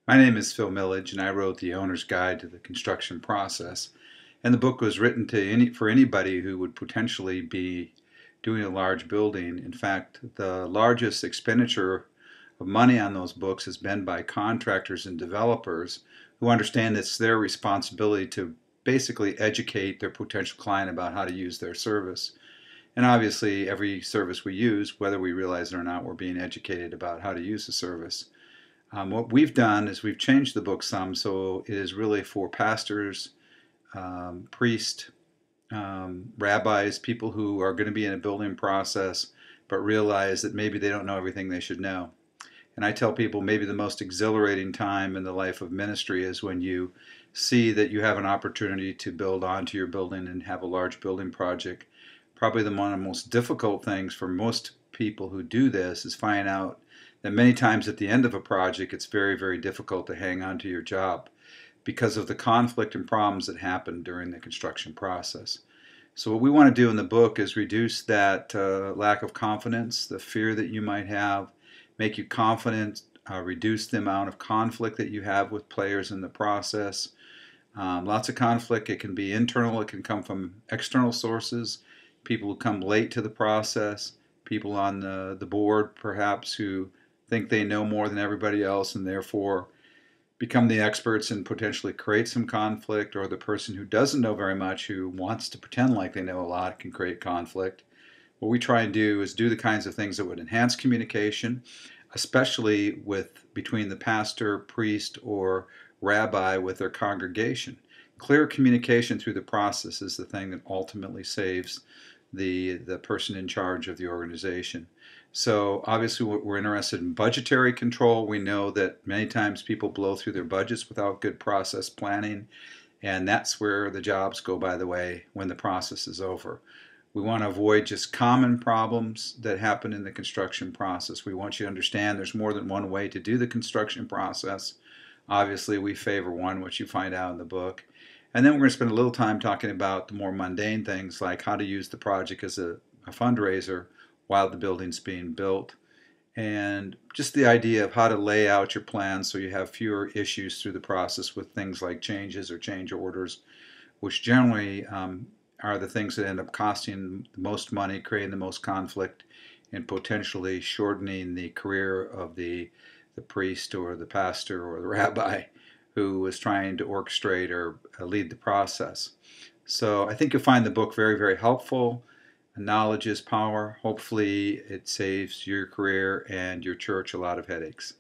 My name is Phil Millage, and I wrote The Owner's Guide to the Construction Process. And the book was written for anybody who would potentially be doing a large building. In fact, the largest expenditure of money on those books has been by contractors and developers who understand it's their responsibility to basically educate their potential client about how to use their service. And obviously, every service we use, whether we realize it or not, we're being educated about how to use the service. What we've done is we've changed the book some, so it is really for pastors, priests, rabbis, people who are going to be in a building process but realize that maybe they don't know everything they should know. And I tell people maybe the most exhilarating time in the life of ministry is when you see that you have an opportunity to build onto your building and have a large building project. Probably one of the most difficult things for most people who do this is find out that many times at the end of a project it's very, very difficult to hang on to your job because of the conflict and problems that happen during the construction process. So what we want to do in the book is reduce that lack of confidence, the fear that you might have, make you confident, reduce the amount of conflict that you have with players in the process. Lots of conflict. It can be internal. It can come from external sources, people who come late to the process, people on the board perhaps who think they know more than everybody else and therefore become the experts and potentially create some conflict, or the person who doesn't know very much who wants to pretend like they know a lot can create conflict. What we try and do is do the kinds of things that would enhance communication, especially between the pastor, priest, or rabbi with their congregation. Clear communication through the process is the thing that ultimately saves the person in charge of the organization. So obviously we're interested in budgetary control. We know that many times people blow through their budgets without good process planning, and that's where the jobs go, by the way, when the process is over. We want to avoid just common problems that happen in the construction process. We want you to understand there's more than one way to do the construction process. Obviously, we favor one, which you find out in the book. And then we're going to spend a little time talking about the more mundane things like how to use the project as a fundraiser while the building's being built, and just the idea of how to lay out your plan so you have fewer issues through the process with things like changes or change orders, which generally are the things that end up costing the most money, creating the most conflict, and potentially shortening the career of the priest or the pastor or the rabbi who is trying to orchestrate or lead the process. So I think you'll find the book very, very helpful. Knowledge is power. Hopefully it saves your career and your church a lot of headaches.